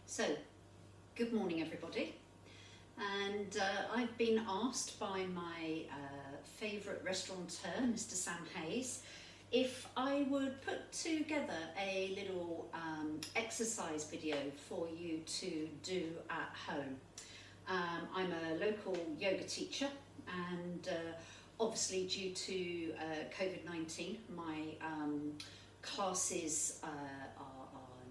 So, good morning everybody, and I've been asked by my favourite restaurateur, Mr. Sam Hayes, if I would put together a little exercise video for you to do at home. I'm a local yoga teacher, and obviously due to COVID-19 my classes are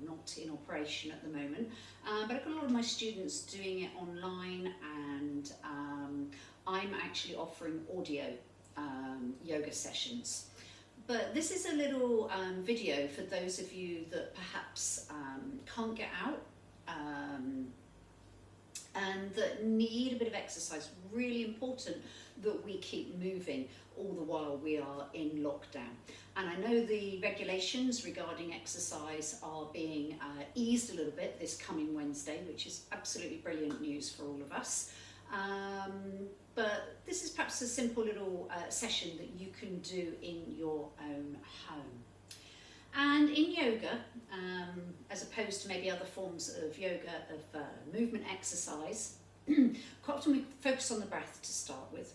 not in operation at the moment, but I've got a lot of my students doing it online, and I'm actually offering audio yoga sessions. But this is a little video for those of you that perhaps can't get out and that need a bit of exercise. Really important that we keep moving all the while we are in lockdown. And I know the regulations regarding exercise are being eased a little bit this coming Wednesday, which is absolutely brilliant news for all of us. But this is perhaps a simple little session that you can do in your own home. And in yoga, as opposed to maybe other forms of yoga, of movement exercise, quite often we focus on the breath to start with.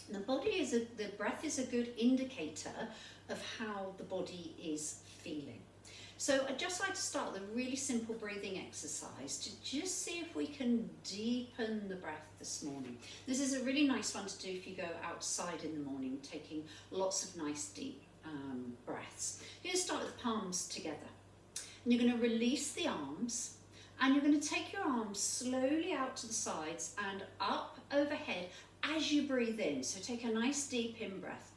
And the breath is a good indicator of how the body is feeling. So I'd just like to start with a really simple breathing exercise to just see if we can deepen the breath this morning. This is a really nice one to do if you go outside in the morning, taking lots of nice deep breaths. You're going to start with palms together. And you're going to release the arms, and you're going to take your arms slowly out to the sides and up overhead as you breathe in. So take a nice deep in-breath.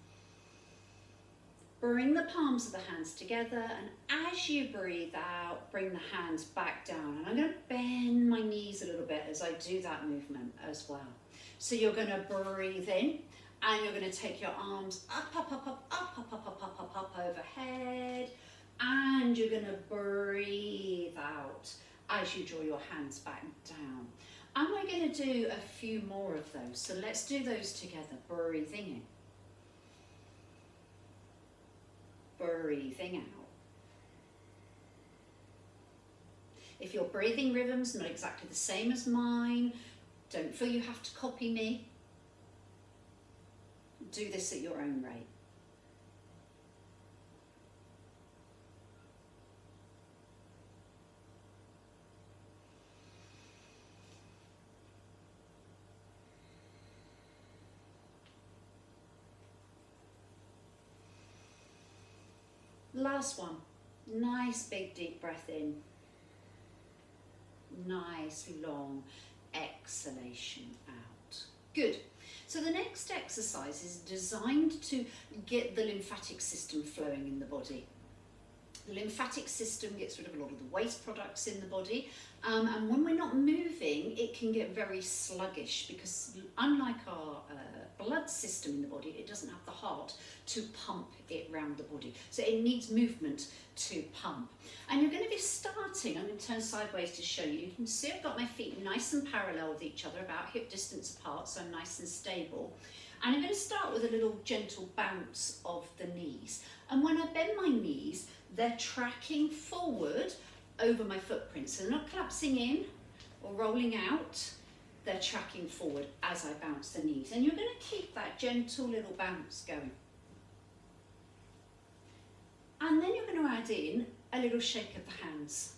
Bring the palms of the hands together, and as you breathe out, bring the hands back down. And I'm going to bend my knees a little bit as I do that movement as well. So you're going to breathe in, and you're going to take your arms up, up, up, up, up, up, up, up, up, up, up overhead. And you're going to breathe out as you draw your hands back down. And we're going to do a few more of those. So let's do those together. Breathing in. Breathing out. If your breathing rhythm's not exactly the same as mine, don't feel you have to copy me. Do this at your own rate. Last one. Nice big deep breath in. Nice long exhalation out. Good. So the next exercise is designed to get the lymphatic system flowing in the body. The lymphatic system gets rid of a lot of the waste products in the body, and when we're not moving, it can get very sluggish, because unlike our blood system in the body, it doesn't have the heart to pump it around the body. So it needs movement to pump. And you're going to be starting, I'm going to turn sideways to show you. You can see I've got my feet nice and parallel with each other, about hip distance apart, so I'm nice and stable. And I'm going to start with a little gentle bounce of the knees. And when I bend my knees, they're tracking forward over my footprints. So they're not collapsing in or rolling out. They're tracking forward as I bounce the knees. And you're going to keep that gentle little bounce going. And then you're going to add in a little shake of the hands.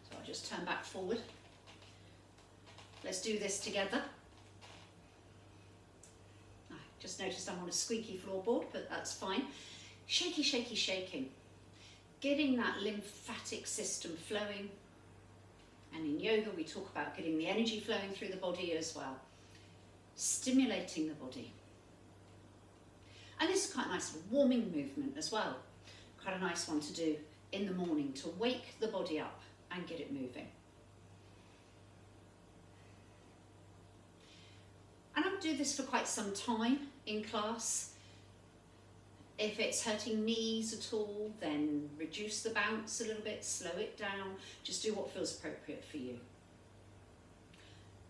So I'll just turn back forward. Let's do this together. I just noticed I'm on a squeaky floorboard, but that's fine. Shaky, shaky, shaking. Getting that lymphatic system flowing. And in yoga, we talk about getting the energy flowing through the body as well. Stimulating the body. And this is quite a nice warming movement as well. Quite a nice one to do in the morning to wake the body up and get it moving. And I'll do this for quite some time in class. If it's hurting knees at all, then reduce the bounce a little bit, slow it down. Just do what feels appropriate for you.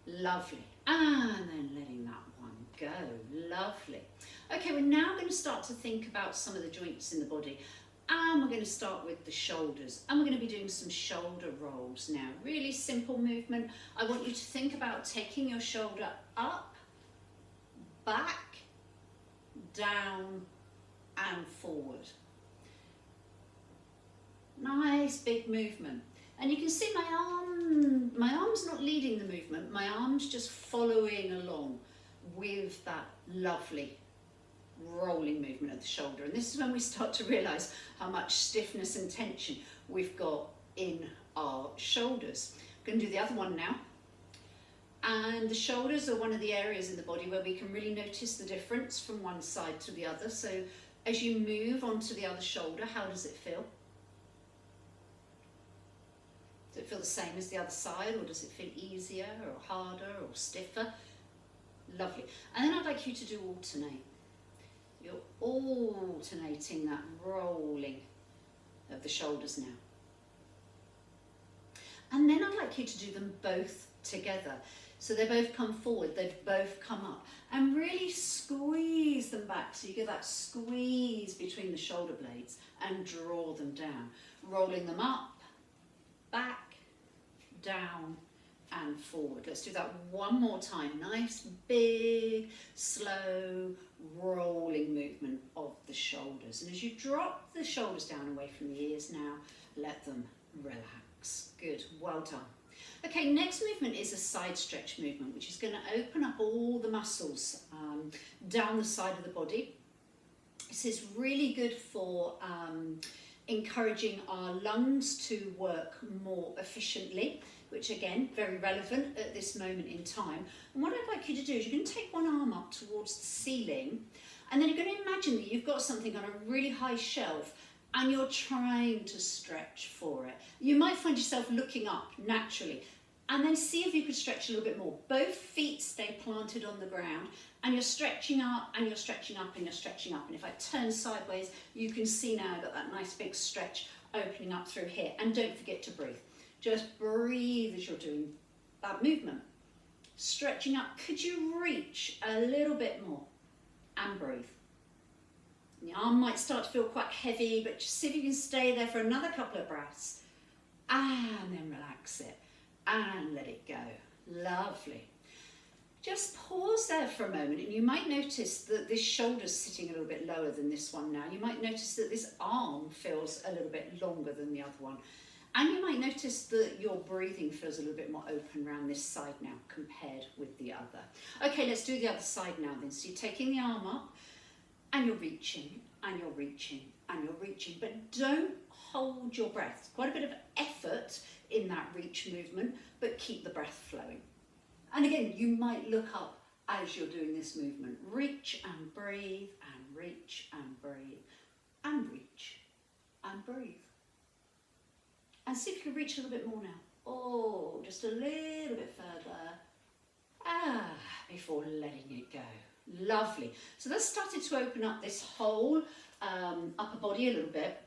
Lovely. And then letting that one go. Lovely. Okay, we're now going to start to think about some of the joints in the body. And we're going to start with the shoulders, and we're going to be doing some shoulder rolls now. Really simple movement. I want you to think about taking your shoulder up, back, down and forward. Nice big movement. And you can see my arm's not leading the movement, my arm's just following along with that lovely rolling movement of the shoulder. And this is when we start to realise how much stiffness and tension we've got in our shoulders. I'm going to do the other one now. And the shoulders are one of the areas in the body where we can really notice the difference from one side to the other. So as you move onto the other shoulder, how does it feel? Does it feel the same as the other side, or does it feel easier or harder or stiffer? Lovely. And then I'd like you to do alternate. You're alternating that rolling of the shoulders now. And then I'd like you to do them both together. So they both come forward, they've both come up. And really squeeze them back, so you get that squeeze between the shoulder blades and draw them down. Rolling them up, back, down and forward. Let's do that one more time. Nice, big, slow, rolling movement of the shoulders. And as you drop the shoulders down away from the ears now, let them relax. Good, well done. Okay, next movement is a side stretch movement, which is going to open up all the muscles down the side of the body. This is really good for encouraging our lungs to work more efficiently, which again, very relevant at this moment in time. And what I'd like you to do is you're going to take one arm up towards the ceiling, and then you're going to imagine that you've got something on a really high shelf and you're trying to stretch for it. You might find yourself looking up naturally, and then see if you could stretch a little bit more. Both feet stay planted on the ground, and you're stretching up and you're stretching up and you're stretching up. And if I turn sideways, you can see now I've got that nice big stretch opening up through here. And don't forget to breathe. Just breathe as you're doing that movement. Stretching up. Could you reach a little bit more? And breathe. The arm might start to feel quite heavy, but just see if you can stay there for another couple of breaths. And then relax it. And let it go. Lovely. Just pause there for a moment, and you might notice that this shoulder's sitting a little bit lower than this one now. You might notice that this arm feels a little bit longer than the other one. And you might notice that your breathing feels a little bit more open around this side now compared with the other. Okay, let's do the other side now then. So you're taking the arm up, and you're reaching, and you're reaching, and you're reaching, but don't hold your breath. Quite a bit of effort in that reach movement, but keep the breath flowing. And again, you might look up as you're doing this movement. Reach and breathe, and reach and breathe, and reach and breathe. And see if you can reach a little bit more now. Oh, just a little bit further. Before letting it go. Lovely. So that's started to open up this whole upper body a little bit.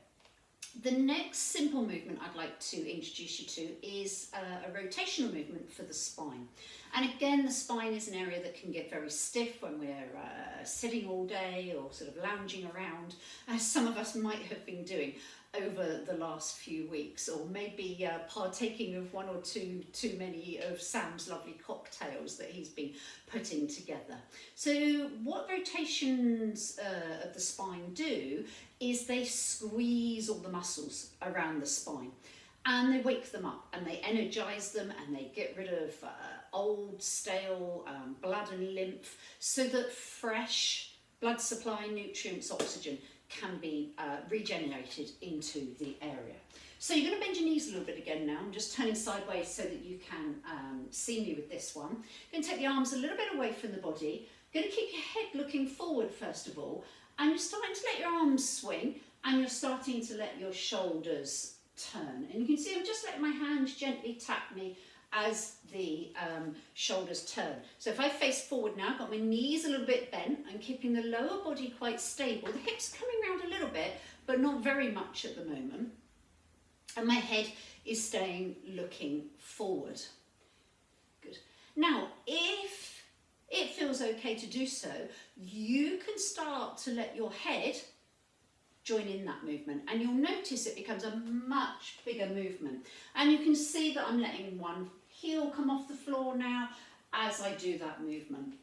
The next simple movement I'd like to introduce you to is a rotational movement for the spine. And again, the spine is an area that can get very stiff when we're sitting all day or sort of lounging around, as some of us might have been doing over the last few weeks, or maybe partaking of one or two too many of Sam's lovely cocktails that he's been putting together. So what rotations of the spine do is they squeeze all the muscles around the spine, and they wake them up and they energize them, and they get rid of old stale blood and lymph, so that fresh blood supply, nutrients, oxygen can be regenerated into the area. So you're going to bend your knees a little bit again now. I'm just turning sideways so that you can see me with this one. You're going to take the arms a little bit away from the body. You're going to keep your head looking forward first of all, and you're starting to let your arms swing, and you're starting to let your shoulders turn. And you can see I'm just letting my hands gently tap me as the shoulders turn. So if I face forward now, I've got my knees a little bit bent and keeping the lower body quite stable. The hips coming around a little bit, but not very much at the moment. And my head is staying looking forward. Good. Now, if it feels okay to do so, you can start to let your head join in that movement, and you'll notice it becomes a much bigger movement. And you can see that I'm letting one heel come off the floor now as I do that movement.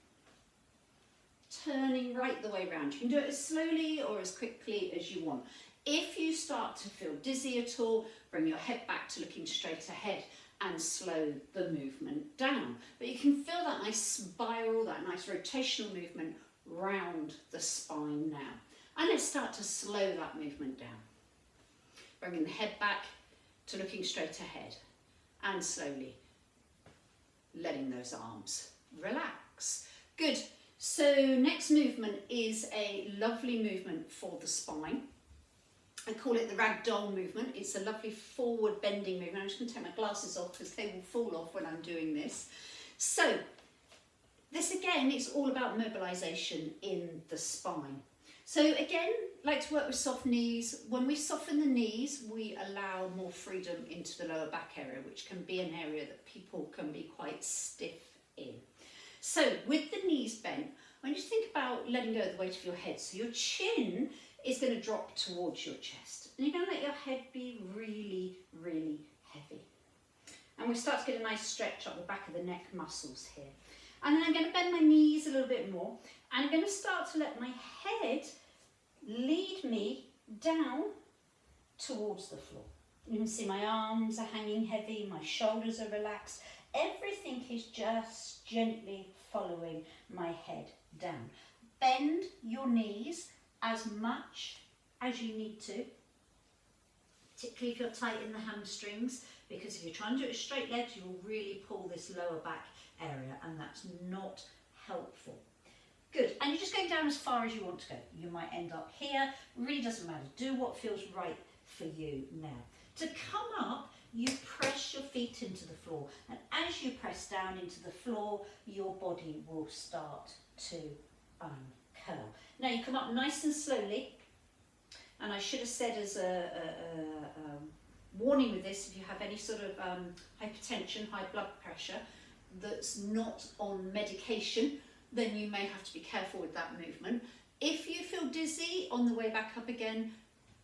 Turning right the way around. You can do it as slowly or as quickly as you want. If you start to feel dizzy at all, bring your head back to looking straight ahead and slow the movement down. But you can feel that nice spiral, that nice rotational movement round the spine now. And let's start to slow that movement down. Bringing the head back to looking straight ahead and slowly letting those arms relax. Good. So next movement is a lovely movement for the spine. I call it the ragdoll movement. It's a lovely forward bending movement. I'm just going to take my glasses off because they will fall off when I'm doing this. So this again, it's all about mobilisation in the spine. So again, like to work with soft knees. When we soften the knees, we allow more freedom into the lower back area, which can be an area that people can be quite stiff in. So with the knees bent, I want you to think about letting go of the weight of your head. So your chin is going to drop towards your chest. And you're going to let your head be really, really heavy. And we start to get a nice stretch up the back of the neck muscles here. And then I'm going to bend my knees a little bit more. And I'm going to start to let my head lead me down towards the floor. You can see my arms are hanging heavy, my shoulders are relaxed. Everything is just gently following my head down. Bend your knees as much as you need to, particularly if you're tight in the hamstrings, because if you're trying to do it with straight legs, you'll really pull this lower back area, and that's not helpful. Good, and you're just going down as far as you want to go. You might end up here, really doesn't matter. Do what feels right for you now. To come up, you press your feet into the floor, and as you press down into the floor, your body will start to uncurl. Now you come up nice and slowly, and I should have said as a warning with this, if you have any sort of hypertension, high blood pressure that's not on medication, then you may have to be careful with that movement. If you feel dizzy on the way back up again,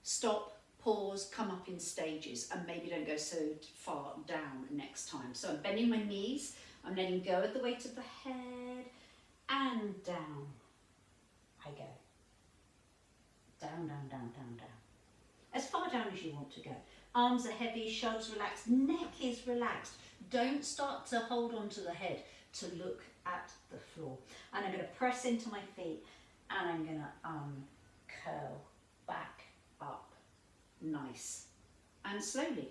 stop, pause, come up in stages, and maybe don't go so far down next time. So I'm bending my knees, I'm letting go of the weight of the head, and down I go. Down, down, down, down, down. As far down as you want to go. Arms are heavy, shoulders relaxed, neck is relaxed. Don't start to hold on to the head to look at the floor. And I'm going to press into my feet, and I'm going to curl back up nice and slowly.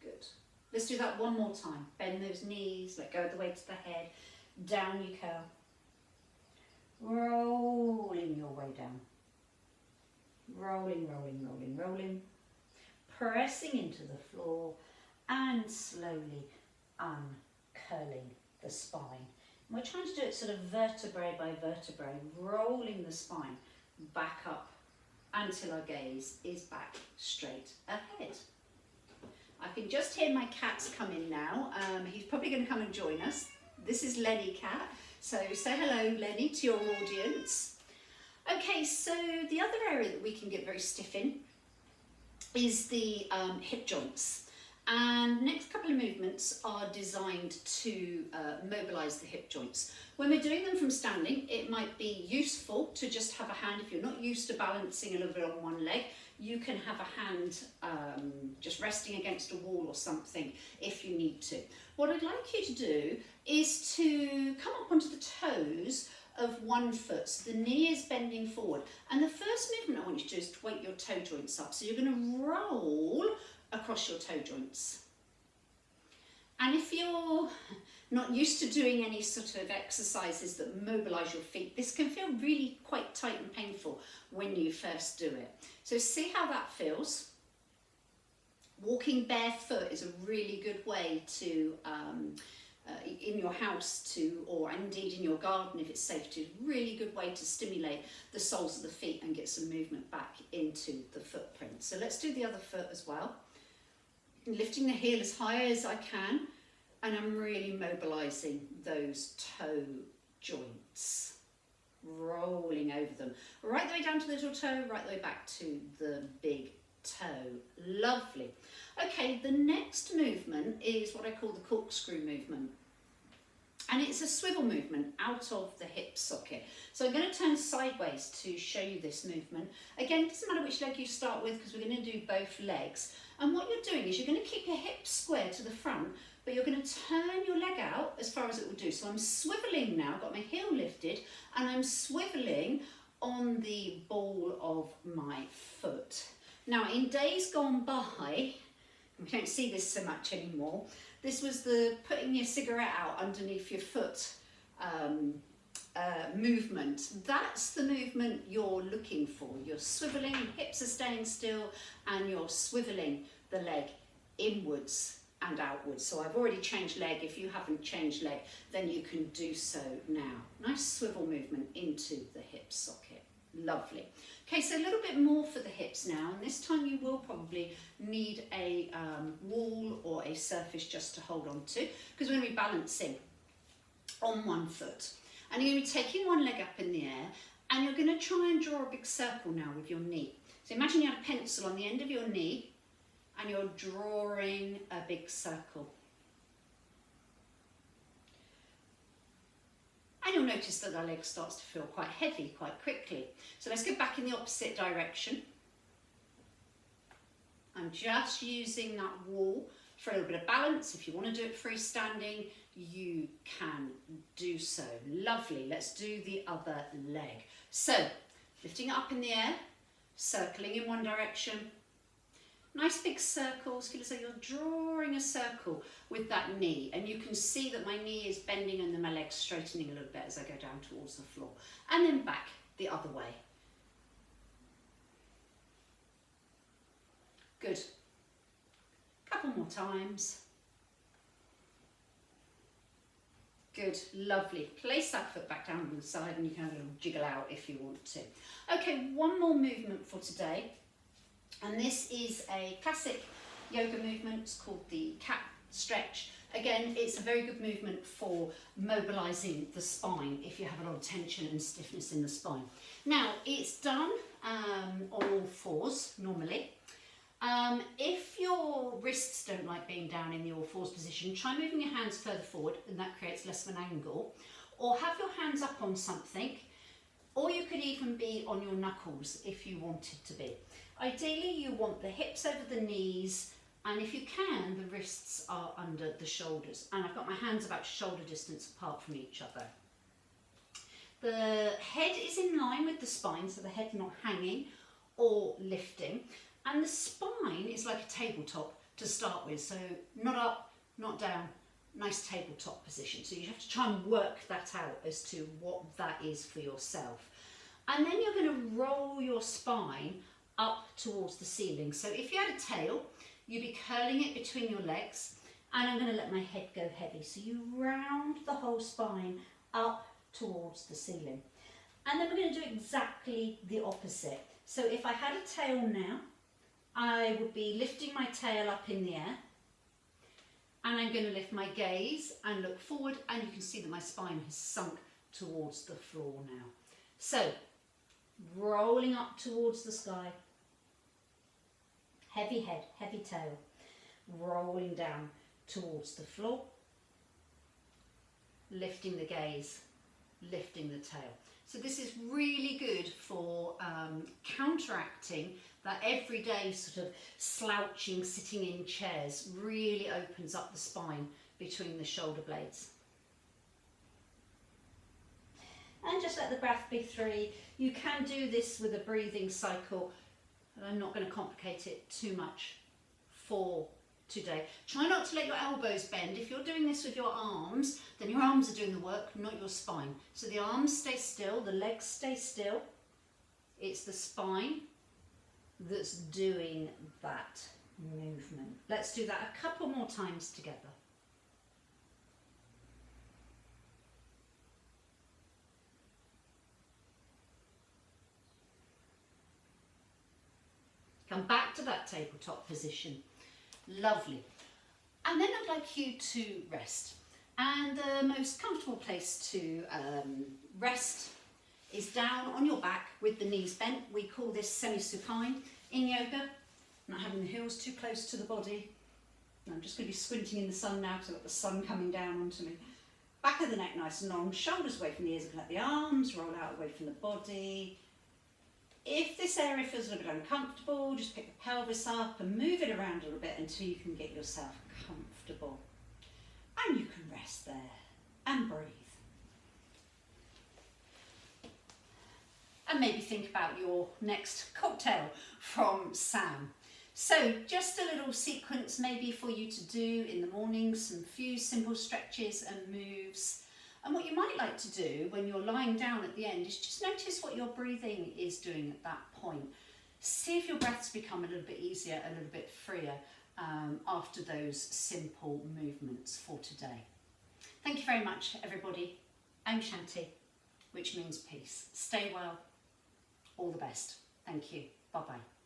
Good. Let's do that one more time. Bend those knees, let go of the weight of the head, down you curl. Rolling your way down. Rolling, rolling, rolling, rolling. Pressing into the floor and slowly uncurling the spine. And we're trying to do it sort of vertebrae by vertebrae, rolling the spine back up until our gaze is back straight ahead. I can just hear my cats come in now. He's probably going to come and join us. This is Lenny Cat. So say hello, Lenny, to your audience. Okay, so the other area that we can get very stiff in is the hip joints. And next couple of movements are designed to mobilise the hip joints. When we're doing them from standing, it might be useful to just have a hand. If you're not used to balancing a little bit on one leg, you can have a hand just resting against a wall or something if you need to. What I'd like you to do is to come up onto the toes of one foot, so the knee is bending forward. And the first movement I want you to do is to wake your toe joints up. So you're going to roll across your toe joints. And if you're not used to doing any sort of exercises that mobilise your feet, this can feel really quite tight and painful when you first do it. So see how that feels. Walking barefoot is a really good way to, in your house to, or indeed in your garden if it's safe to, really good way to stimulate the soles of the feet and get some movement back into the footprint. So let's do the other foot as well. Lifting the heel as high as I can, and I'm really mobilising those toe joints. rolling over them. Right the way down to the little toe, right the way back to the big toe. Lovely. Okay, the next movement is what I call the corkscrew movement. And it's a swivel movement out of the hip socket. So I'm going to turn sideways to show you this movement. Again, it doesn't matter which leg you start with because we're going to do both legs. And what you're doing is you're going to keep your hips square to the front, but you're going to turn your leg out as far as it will do. So I'm swiveling now, I've got my heel lifted, and I'm swiveling on the ball of my foot. Now, in days gone by, we don't see this so much anymore, this was the putting your cigarette out underneath your foot movement. That's the movement you're looking for. You're swiveling, hips are staying still, and you're swiveling the leg inwards and outwards. So I've already changed leg. If you haven't changed leg, then you can do so now. Nice swivel movement into the hip socket. Lovely. Okay, so a little bit more for the hips now, and this time you will probably need a wall or a surface just to hold on to, because we're going to be balancing on one foot. And you're going to be taking one leg up in the air, and you're going to try and draw a big circle now with your knee. So imagine you had a pencil on the end of your knee, and you're drawing a big circle. And you'll notice that our leg starts to feel quite heavy quite quickly. So let's go back in the opposite direction. I'm just using that wall for a little bit of balance. If you want to do it freestanding, you can do so. Lovely. Let's do the other leg. So, lifting it up in the air, circling in one direction. Nice big circles, feel as though you're drawing a circle with that knee, and you can see that my knee is bending and then my leg's straightening a little bit as I go down towards the floor. And then back the other way. Good. Couple more times. Good, lovely. Place that foot back down on the side and you can have a little jiggle out if you want to. Okay, one more movement for today. And this is a classic yoga movement. It's called the cat stretch. Again, it's a very good movement for mobilizing the spine if you have a lot of tension and stiffness in the spine. Now, it's done on all fours normally. If your wrists don't like being down in the all fours position, try moving your hands further forward, and that creates less of an angle. Or have your hands up on something, or you could even be on your knuckles if you wanted to be. Ideally, you want the hips over the knees, and if you can, the wrists are under the shoulders. And I've got my hands about shoulder distance apart from each other. The head is in line with the spine, so the head's not hanging or lifting. And the spine is like a tabletop to start with, so not up, not down, nice tabletop position. So you have to try and work that out as to what that is for yourself. And then you're going to roll your spine up towards the ceiling. So if you had a tail, you'd be curling it between your legs, and I'm going to let my head go heavy. So you round the whole spine up towards the ceiling. And then we're going to do exactly the opposite. So if I had a tail now, I would be lifting my tail up in the air, and I'm going to lift my gaze and look forward, and you can see that my spine has sunk towards the floor now. So, rolling up towards the sky, heavy head, heavy tail, rolling down towards the floor, lifting the gaze, lifting the tail. So this is really good for counteracting that everyday sort of slouching, sitting in chairs. Really opens up the spine between the shoulder blades. And just let the breath be 3. You can do this with a breathing cycle, and I'm not going to complicate it too much for today. Try not to let your elbows bend. If you're doing this with your arms, then your arms are doing the work, not your spine. So the arms stay still, the legs stay still. It's the spine that's doing that movement. Let's do that a couple more times together. Come back to that tabletop position. Lovely. And then I'd like you to rest. And the most comfortable place to rest is down on your back with the knees bent. We call this semi-supine in yoga. Not having the heels too close to the body. And I'm just going to be squinting in the sun now because I've got the sun coming down onto me. Back of the neck nice and long, shoulders away from the ears, and let the arms roll out away from the body. If this area feels a little bit uncomfortable, just pick the pelvis up and move it around a little bit until you can get yourself comfortable. And you can rest there and breathe. And maybe think about your next cocktail from Sam. So just a little sequence maybe for you to do in the morning, some few simple stretches and moves. And what you might like to do when you're lying down at the end is just notice what your breathing is doing at that point. See if your breaths become a little bit easier, a little bit freer after those simple movements for today. Thank you very much, everybody. Om Shanti, which means peace. Stay well. All the best. Thank you. Bye-bye.